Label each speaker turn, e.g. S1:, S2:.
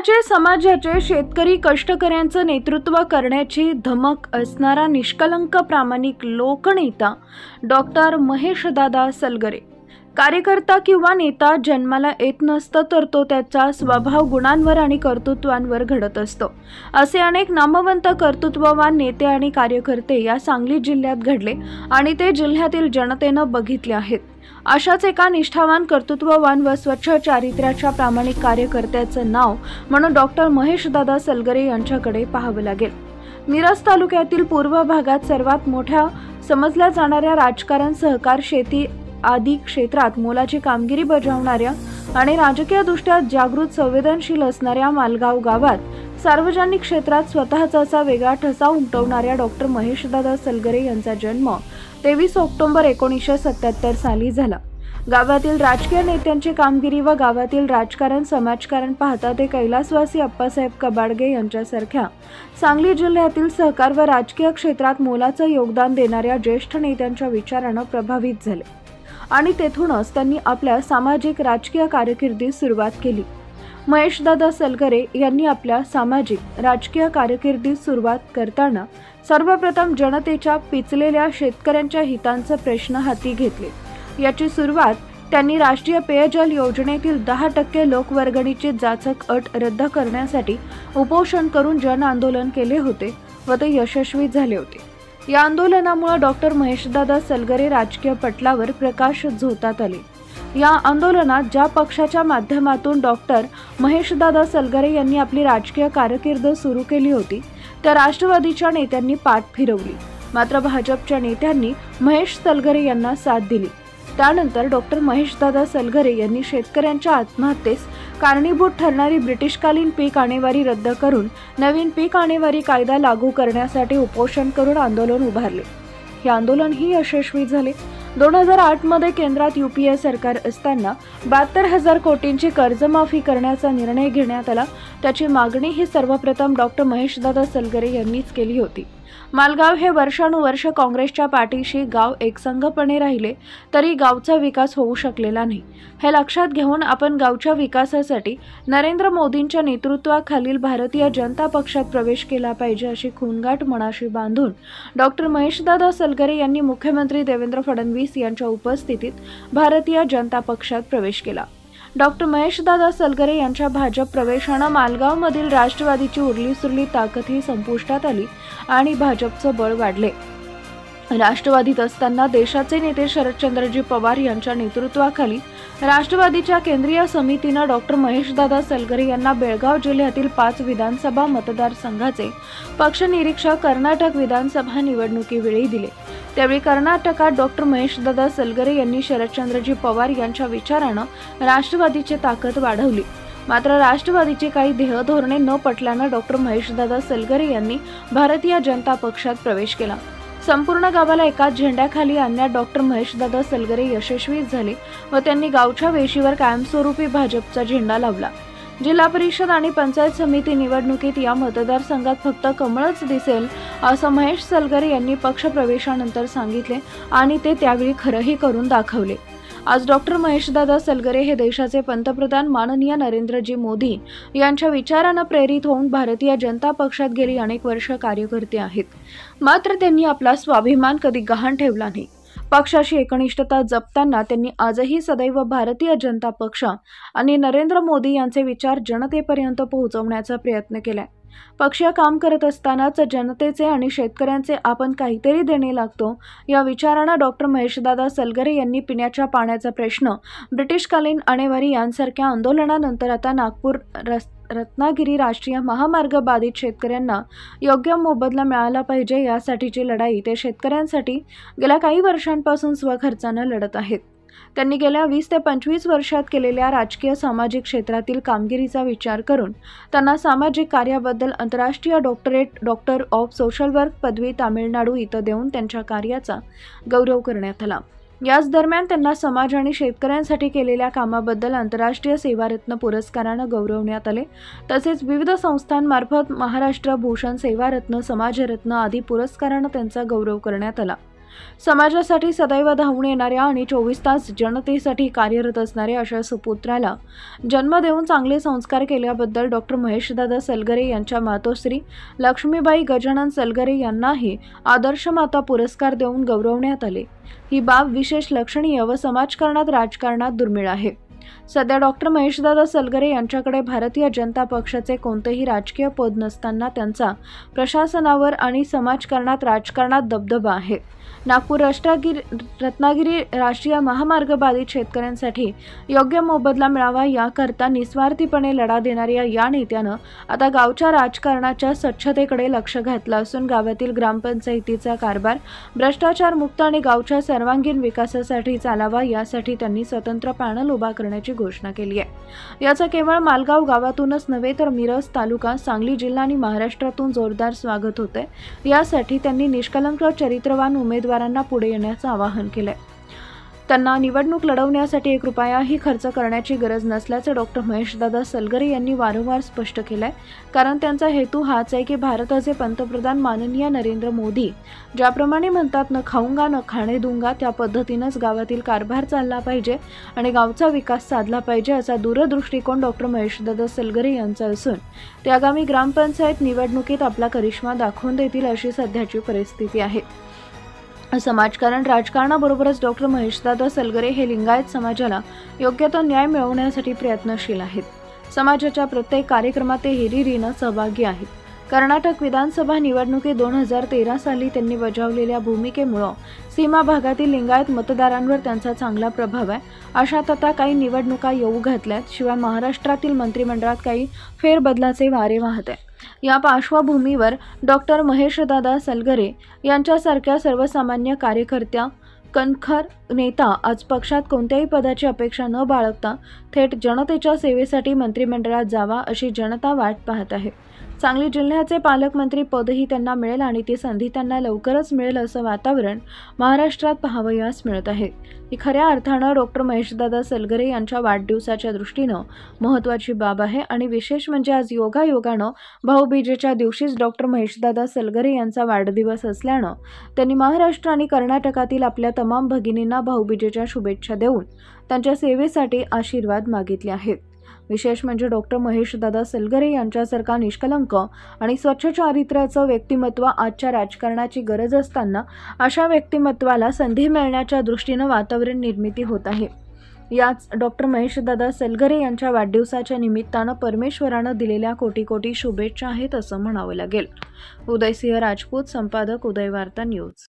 S1: पुण्याचे समाजाचे शेतकरी कष्टकऱ्यांचं नेतृत्व करण्याची धमक असणारा निष्कलंक प्रामाणिक लोकनेता डॉक्टर महेशदादा सलगरे। कार्यकर्ता किंवा नेता जन्माला येत नसतं, तर तो त्याचा स्वभाव गुणांवर आणि कर्तृत्वांवर घडत असतो। असे अनेक नामवंत कर्तृत्ववान नेते आणि कार्यकर्ते या सांगली जिल्ह्यात घडले आणि ते जिल्ह्यातील जनतेनं बघितले आहेत। अशाच एका निष्ठावान, कर्तृत्ववान व स्वच्छ चारित्र्याच्या प्रामाणिक कार्यकर्त्याचं नाव म्हणून डॉक्टर महेशदादा सलगरे यांच्याकडे पाहावं लागेल। मिरज तालुक्यातील पूर्व भागात सर्वात मोठ्या समजल्या जाणाऱ्या राजकारण, सहकार, शेती आदी क्षेत्रात मोलाची कामगिरी बजावणाऱ्या आणि राजकीयदृष्ट्या जागृत, संवेदनशील असणाऱ्या मालगाव गावात सार्वजनिक क्षेत्रात स्वतःचा असा वेगळा ठसा उमटवणाऱ्या डॉक्टर महेशदादा सलगरे यांचा जन्म 23 ऑक्टोबर 1977 साली झाला। गावातील राजकीय नेत्यांची कामगिरी व गावातील राजकारण, समाजकारण पाहता ते कैलासवासी अप्पासाहेब कबाडगे यांच्यासारख्या सांगली जिल्ह्यातील सहकार व राजकीय क्षेत्रात मोलाचं योगदान देणाऱ्या ज्येष्ठ नेत्यांच्या विचारानं प्रभावित झाले आणि तेथूनच त्यांनी आपल्या सामाजिक राजकीय कारकिर्दीस सुरुवात केली। महेशदादा सलगरे यांनी आपल्या सामाजिक राजकीय कारकिर्दीस सुरुवात करताना सर्वप्रथम जनतेच्या पिचलेल्या शेतकऱ्यांच्या हितांचे प्रश्न हाती घेतले। याची सुरुवात त्यांनी राष्ट्रीय पेयजल योजनेतील 10% लोकवर्गणीची जाचक अट रद्द करण्यासाठी उपोषण करून जन आंदोलन केले होते व ते यशस्वी झाले होते। या आंदोलनामुळे डॉक्टर महेशदादा सलगरे राजकीय पटलावर प्रकाश झोतात आले। या आंदोलनात ज्या पक्षाच्या माध्यमातून डॉक्टर महेशदादा सलगरे यांनी आपली राजकीय कारकीर्द सुरू केली होती, त्या राष्ट्रवादीच्या नेत्यांनी पाठ फिरवली। मात्र भाजपच्या नेत्यांनी महेश सलगरे यांना साथ दिली। त्यानंतर डॉक्टर महेशदादा सलगरे यांनी शेतकऱ्यांच्या आत्महत्येस कारणीभूत ठरणारी ब्रिटिशकालीन पीक आणेवारी रद्द करून नवीन पीक आणेवारी कायदा लागू करण्यासाठी उपोषण करून आंदोलन उभारले। हे आंदोलन ही यशस्वी झाले। 2008 मध्ये केंद्रात UPA सरकार असताना 72,000 कोटींची कर्जमाफी करण्याचा निर्णय घेण्यात आला। त्याची मागणी ही सर्वप्रथम डॉक्टर महेशदादा सलगरे यांनीच केली होती। मालगाव हे वर्षानुवर्ष काँग्रेसच्या पाठीशी गाव एकसंघपणे राहिले तरी गावचा विकास होऊ शकलेला नाही। हे लक्षात घेऊन आपण गावच्या विकासासाठी नरेंद्र मोदींच्या नेतृत्वाखालील भारतीय जनता पक्षात प्रवेश केला पाहिजे अशी खूणगाठ मनाशी बांधून डॉक्टर महेशदादा सलगरे यांनी मुख्यमंत्री देवेंद्र फडणवीस यांच्या उपस्थितीत भारतीय जनता पक्षात प्रवेश केला। डॉक्टर महेशदादा सलगरे यांच्या भाजप प्रवेशानं मालगावमधील राष्ट्रवादीची उरलीसुरली ताकदही संपुष्टात आली आणि भाजपचं बळ वाढले। राष्ट्रवादीत असताना देशाचे नेते शरदचंद्रजी पवार यांच्या नेतृत्वाखाली राष्ट्रवादीच्या केंद्रीय समितीनं डॉक्टर महेशदादा सलगरे यांना बेळगाव जिल्ह्यातील 5 विधानसभा मतदारसंघाचे पक्ष निरीक्षक कर्नाटक विधानसभा निवडणुकीवेळी दिले। त्यावेळी कर्नाटकात डॉक्टर महेशदादा सलगरे यांनी शरदचंद्रजी पवार यांच्या विचारानं राष्ट्रवादीची ताकद वाढवली। मात्र राष्ट्रवादीची काही ध्येय धोरणे न पटल्यानं डॉक्टर महेशदादा सलगरे यांनी भारतीय जनता पक्षात प्रवेश केला। संपूर्ण गावाला एकाच झेंड्याखाली आणण्यात डॉक्टर महेशदादा सलगरे यशस्वी झाले व त्यांनी गावच्या वेशीवर कायमस्वरूपी भाजपचा झेंडा लावला। जिल्हा परिषद आणि पंचायत समिती निवडणुकीत या मतदारसंघात फक्त कमळच दिसेल असं महेश सलगरे यांनी पक्ष प्रवेशानंतर सांगितले आणि ते त्यावेळी खरंही करून दाखवले। आज डॉक्टर महेशदादा सलगरे हे देशाचे पंतप्रधान माननीय नरेंद्रजी मोदी यांच्या विचारानं प्रेरित होऊन भारतीय जनता पक्षात गेली अनेक वर्ष कार्य करते आहेत। मात्र त्यांनी आपला स्वाभिमान कधी गहाण ठेवला नाही। पक्षाशी एकनिष्ठता जपताना त्यांनी आजही सदैव भारतीय जनता पक्ष आणि नरेंद्र मोदी यांचे विचार जनतेपर्यंत पोहोचवण्याचा प्रयत्न केलाय। पक्षीय काम करत असतानाच जनतेचे आणि शेतकऱ्यांचे आपण काहीतरी देणे लागतो या विचारानं डॉक्टर महेशदादा सलगरे यांनी पिण्याच्या पाण्याचा प्रश्न, ब्रिटिशकालीन आणेवारी यांसारख्या आंदोलनानंतर आता नागपूर रत्नागिरी राष्ट्रीय महामार्ग बाधित शेतकऱ्यांना योग्य मोबदला मिळाला पाहिजे यासाठीची लढाई ते शेतकऱ्यांसाठी गेल्या काही वर्षांपासून स्वखर्चानं लढत आहेत। त्यांनी गेल्या 20 ते 25 वर्षात केलेल्या राजकीय सामाजिक क्षेत्रातील कामगिरीचा विचार करून त्यांना सामाजिक कार्याबद्दल आंतरराष्ट्रीय डॉक्टर ऑफ सोशल वर्क पदवी तामिळनाडू इथं देऊन त्यांच्या कार्याचा गौरव करण्यात आला। याच दरम्यान त्यांना समाज आणि शेतकऱ्यांसाठी केलेल्या कामाबद्दल आंतरराष्ट्रीय सेवारत्न पुरस्कारानं गौरवण्यात आले। तसेच विविध संस्थांमार्फत महाराष्ट्र भूषण सेवारत्न, समाजरत्न आदी पुरस्कारानं त्यांचा गौरव करण्यात आला। समाजासाठी सदैव धावून येणाऱ्या आणि 24 तास जनतेसाठी कार्यरत असणाऱ्या अशा सुपुत्राला जन्म देऊन चांगले संस्कार केल्याबद्दल डॉक्टर महेशदादा सलगरे यांच्या मातोश्री लक्ष्मीबाई गजानन सलगरे यांनाही आदर्श माता पुरस्कार देऊन गौरवण्यात आले। ही बाब विशेष लक्षणीय व समाजकारणात राजकारणात दुर्मिळ आहे। सध्या डॉक्टर महेशदादा सलगरे यांच्याकडे भारतीय जनता पक्षाचे कोणतेही राजकीय पद नसताना त्यांचा प्रशासनावर आणि समाजकारणात राजकारणात दबदबा आहे। नागपूर रत्नागिरी राष्ट्रीय महामार्ग बाधित शेतकऱ्यांसाठी योग्य मोबदला मिळावा याकरता निस्वार्थीपणे लढा देणाऱ्या या नेत्यानं आता गावच्या राजकारणाच्या स्वच्छतेकडे लक्ष घातलं असून गावातील ग्रामपंचायतीचा कारभार भ्रष्टाचार मुक्त आणि गावच्या सर्वांगीण विकासासाठी चालावा यासाठी त्यांनी स्वतंत्र पॅनल उभा करण्याची घोषणा केली आहे। याचं केवळ मालगाव गावातूनच नव्हे तर मिरज तालुका, सांगली जिल्हा आणि महाराष्ट्रातून जोरदार स्वागत होते। यासाठी त्यांनी निष्कलंक चरित्रवान उमेदवारांना पुढे येण्याचं आवाहन केलंय। त्यांना निवडणूक लढवण्यासाठी 1 रुपयाही खर्च करण्याची गरज नसल्याचं डॉक्टर महेशदादा सलगरे यांनी वारंवार स्पष्ट केलंय। कारण त्यांचा हेतू हाच आहे की भारताचे पंतप्रधान माननीय नरेंद्र मोदी ज्याप्रमाणे म्हणतात, न खाऊंगा न खाणे दूंगा, त्या पद्धतीनंच गावातील कारभार चालला पाहिजे आणि गावचा विकास साधला पाहिजे असा दूरदृष्टिकोन डॉक्टर महेशदादा सलगरे यांचा असून ते आगामी ग्रामपंचायत निवडणुकीत आपला करिश्मा दाखवून देतील अशी सध्याची परिस्थिती आहे। समाजकारण राजकारणाबरोबरच डॉक्टर महेशदादा सलगरे हे लिंगायत समाजाला योग्य तो न्याय मिळवण्यासाठी प्रयत्नशील आहेत। समाजाच्या प्रत्येक कार्यक्रमात ते हिरिरीनं सहभागी आहेत। कर्नाटक विधानसभा निवडणुकीत 2013 साली त्यांनी बजावलेल्या भूमिकेमुळे सीमा भागातील लिंगायत मतदारांवर त्यांचा चांगला प्रभाव आहे। अशात आता काही निवडणुका येऊ घातल्यात, शिवाय महाराष्ट्रातील मंत्रिमंडळात काही फेरबदलाचे वारे वाहत आहे। या पार्श्वभूमीवर डॉक्टर महेशदादा सलगरे यांच्यासारख्या सर्वसामान्य कार्यकर्त्या कणखर नेता आज पक्षात कोणत्याही पदाची अपेक्षा न बाळगता थेट जनतेच्या सेवेसाठी मंत्रिमंडळात जावा अशी जनता वाट पाहत आहे। सांगली जिल्ह्याचे पालकमंत्री पदही त्यांना मिळेल आणि ती संधी त्यांना लवकरच मिळेल असं वातावरण महाराष्ट्रात पाहावयास मिळत आहे। ही खऱ्या अर्थानं डॉक्टर महेशदादा सलगरे यांच्या वाढदिवसाच्या दृष्टीनं महत्त्वाची बाब आहे आणि विशेष म्हणजे आज योगायोगानं भाऊबीजेच्या दिवशीच डॉक्टर महेशदादा सलगरे यांचा वाढदिवस असल्यानं त्यांनी महाराष्ट्र आणि कर्नाटकातील आपल्या तमाम भगिनींना भाऊबीजेच्या शुभेच्छा देऊन त्यांच्या सेवेसाठी आशीर्वाद मागितले आहेत। विशेष म्हणजे डॉक्टर महेशदादा सलगरे यांच्यासारखा निष्कलंक आणि स्वच्छ चारित्र्याचं व्यक्तिमत्व आजच्या राजकारणाची गरज असताना अशा व्यक्तिमत्वाला संधी मिळण्याच्या दृष्टीनं वातावरण निर्मिती होत आहे। याच डॉक्टर महेशदादा सलगरे यांच्या वाढदिवसाच्या निमित्तानं परमेश्वरानं दिलेल्या कोटी कोटी शुभेच्छा आहेत असं म्हणावं लागेल। उदयसिंह राजपूत, संपादक, उदय वार्ता न्यूज।